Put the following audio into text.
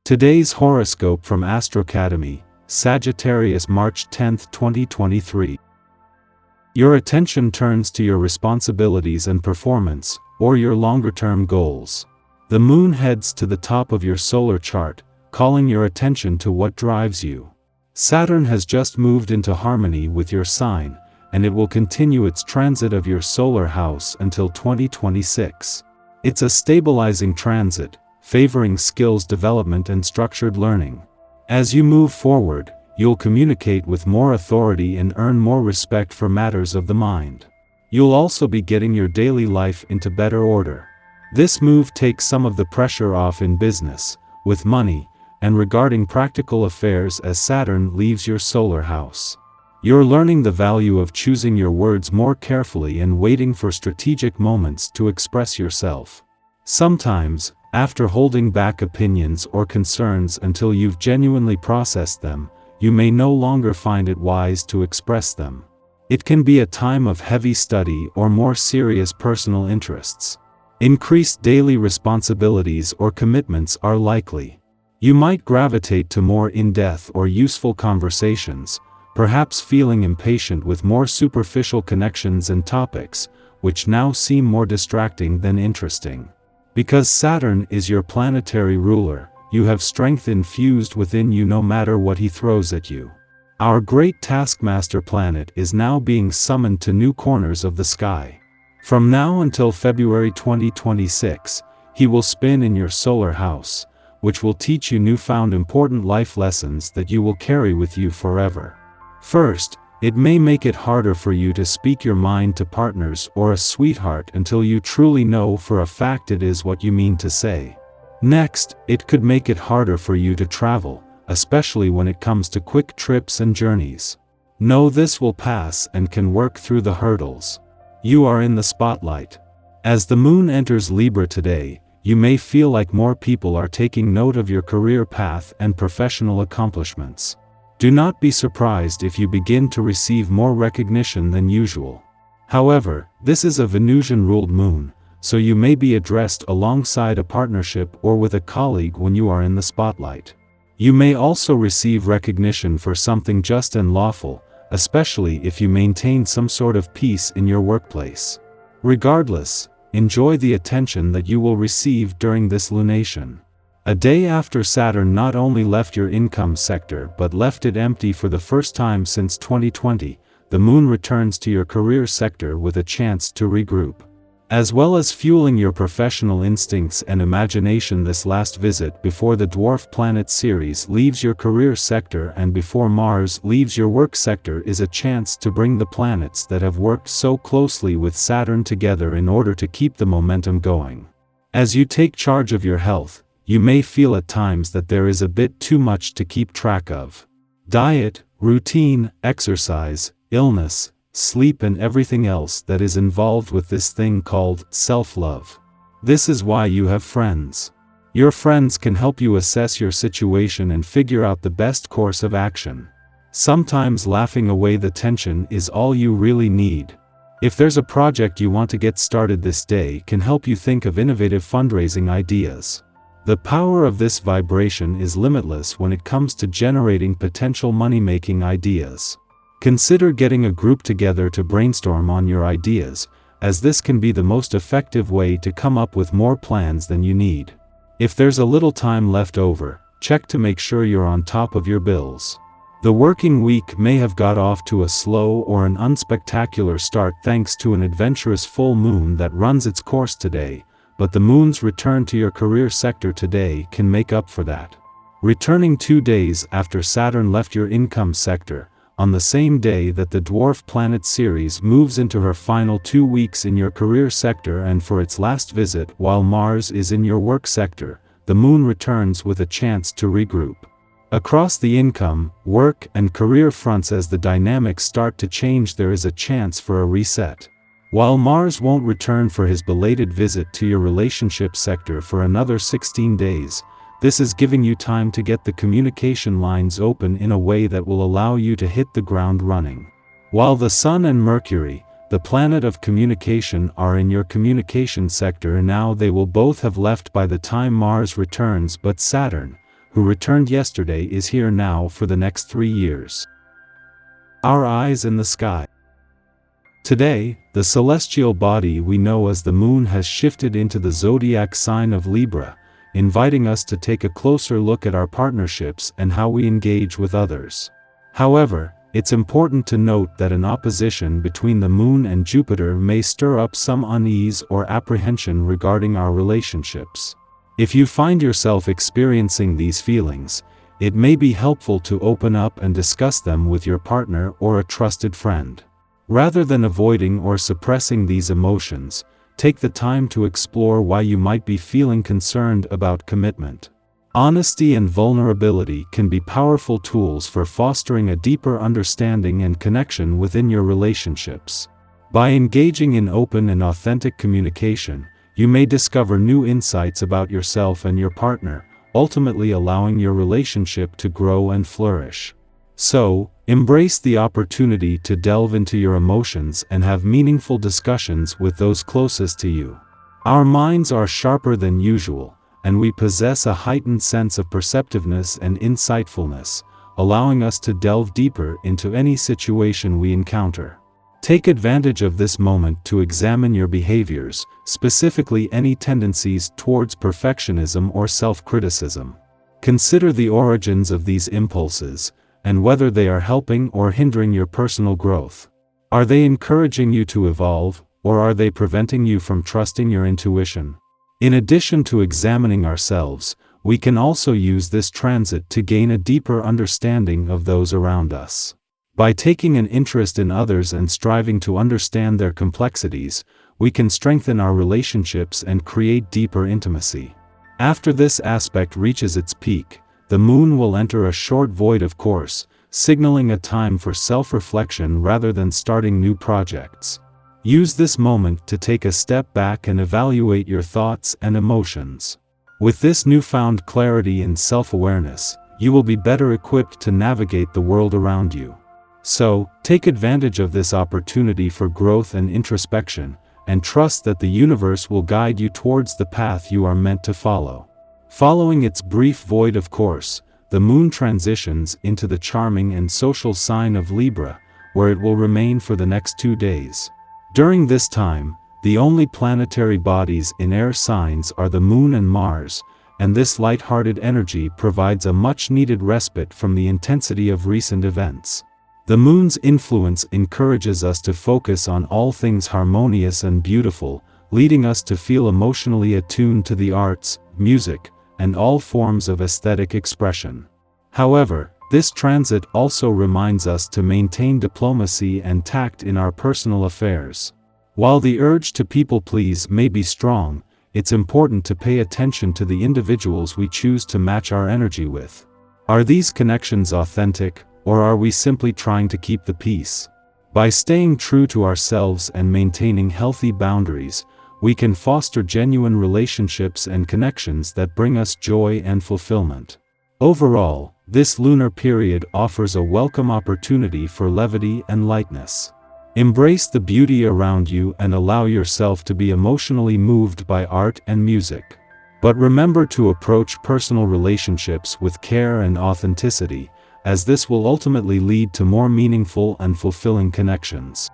Today's horoscope from Astrocademy, Sagittarius March 10, 2023. Your attention turns to your responsibilities and performance, or your longer-term goals. The moon heads to the top of your solar chart, calling your attention to what drives you. Saturn has just moved into harmony with your sign, and it will continue its transit of your solar house until 2026. It's a stabilizing transit, favoring skills development and structured learning. As you move forward, you'll communicate with more authority and earn more respect for matters of the mind. You'll also be getting your daily life into better order. This move takes some of the pressure off in business, with money, and regarding practical affairs as Saturn leaves your solar house. You're learning the value of choosing your words more carefully and waiting for strategic moments to express yourself. Sometimes, after holding back opinions or concerns until you've genuinely processed them, you may no longer find it wise to express them. It can be a time of heavy study or more serious personal interests. Increased daily responsibilities or commitments are likely. You might gravitate to more in-depth or useful conversations, perhaps feeling impatient with more superficial connections and topics, which now seem more distracting than interesting. Because Saturn is your planetary ruler, you have strength infused within you no matter what he throws at you. Our great taskmaster planet is now being summoned to new corners of the sky. From now until February 2026, he will spin in your solar house, which will teach you newfound important life lessons that you will carry with you forever. First, it may make it harder for you to speak your mind to partners or a sweetheart until you truly know for a fact it is what you mean to say. Next, it could make it harder for you to travel, especially when it comes to quick trips and journeys. Know this will pass and can work through the hurdles. You are in the spotlight. As the moon enters Libra today, you may feel like more people are taking note of your career path and professional accomplishments. Do not be surprised if you begin to receive more recognition than usual. However, this is a Venusian-ruled moon, so you may be addressed alongside a partnership or with a colleague when you are in the spotlight. You may also receive recognition for something just and lawful, especially if you maintain some sort of peace in your workplace. Regardless, enjoy the attention that you will receive during this lunation. A day after Saturn not only left your income sector but left it empty for the first time since 2020, the moon returns to your career sector with a chance to regroup. As well as fueling your professional instincts and imagination, this last visit before the dwarf planet Ceres leaves your career sector and before Mars leaves your work sector is a chance to bring the planets that have worked so closely with Saturn together in order to keep the momentum going. As you take charge of your health, you may feel at times that there is a bit too much to keep track of. Diet, routine, exercise, illness, sleep and everything else that is involved with this thing called self-love. This is why you have friends. Your friends can help you assess your situation and figure out the best course of action. Sometimes laughing away the tension is all you really need. If there's a project you want to get started this day, can help you think of innovative fundraising ideas. The power of this vibration is limitless when it comes to generating potential money-making ideas. Consider getting a group together to brainstorm on your ideas, as this can be the most effective way to come up with more plans than you need. If there's a little time left over, check to make sure you're on top of your bills. The working week may have got off to a slow or an unspectacular start thanks to an adventurous full moon that runs its course today, but the moon's return to your career sector today can make up for that. Returning 2 days after Saturn left your income sector, on the same day that the dwarf planet Ceres moves into her final 2 weeks in your career sector and for its last visit while Mars is in your work sector, the moon returns with a chance to regroup. Across the income, work, and career fronts, as the dynamics start to change, there is a chance for a reset. While Mars won't return for his belated visit to your relationship sector for another 16 days, this is giving you time to get the communication lines open in a way that will allow you to hit the ground running. While the Sun and Mercury, the planet of communication, are in your communication sector now, they will both have left by the time Mars returns, but Saturn, who returned yesterday, is here now for the next 3 years. Our eyes in the sky. Today, the celestial body we know as the moon has shifted into the zodiac sign of Libra, inviting us to take a closer look at our partnerships and how we engage with others. However, it's important to note that an opposition between the moon and Jupiter may stir up some unease or apprehension regarding our relationships. If you find yourself experiencing these feelings, it may be helpful to open up and discuss them with your partner or a trusted friend. Rather than avoiding or suppressing these emotions, take the time to explore why you might be feeling concerned about commitment. Honesty and vulnerability can be powerful tools for fostering a deeper understanding and connection within your relationships. By engaging in open and authentic communication, you may discover new insights about yourself and your partner, ultimately allowing your relationship to grow and flourish. So, embrace the opportunity to delve into your emotions and have meaningful discussions with those closest to you. Our minds are sharper than usual, and we possess a heightened sense of perceptiveness and insightfulness, allowing us to delve deeper into any situation we encounter. Take advantage of this moment to examine your behaviors, specifically any tendencies towards perfectionism or self-criticism. Consider the origins of these impulses, and whether they are helping or hindering your personal growth. Are they encouraging you to evolve, or are they preventing you from trusting your intuition? In addition to examining ourselves, we can also use this transit to gain a deeper understanding of those around us. By taking an interest in others and striving to understand their complexities, we can strengthen our relationships and create deeper intimacy. After this aspect reaches its peak, the moon will enter a short void of course, signaling a time for self-reflection rather than starting new projects. Use this moment to take a step back and evaluate your thoughts and emotions. With this newfound clarity and self-awareness, you will be better equipped to navigate the world around you. So, take advantage of this opportunity for growth and introspection, and trust that the universe will guide you towards the path you are meant to follow. Following its brief void of course, the moon transitions into the charming and social sign of Libra, where it will remain for the next 2 days. During this time, the only planetary bodies in air signs are the Moon and Mars, and this light-hearted energy provides a much-needed respite from the intensity of recent events. The Moon's influence encourages us to focus on all things harmonious and beautiful, leading us to feel emotionally attuned to the arts, music, and all forms of aesthetic expression. However, this transit also reminds us to maintain diplomacy and tact in our personal affairs. While the urge to people-please may be strong, it's important to pay attention to the individuals we choose to match our energy with. Are these connections authentic, or are we simply trying to keep the peace? By staying true to ourselves and maintaining healthy boundaries, we can foster genuine relationships and connections that bring us joy and fulfillment. Overall, this lunar period offers a welcome opportunity for levity and lightness. Embrace the beauty around you and allow yourself to be emotionally moved by art and music. But remember to approach personal relationships with care and authenticity, as this will ultimately lead to more meaningful and fulfilling connections.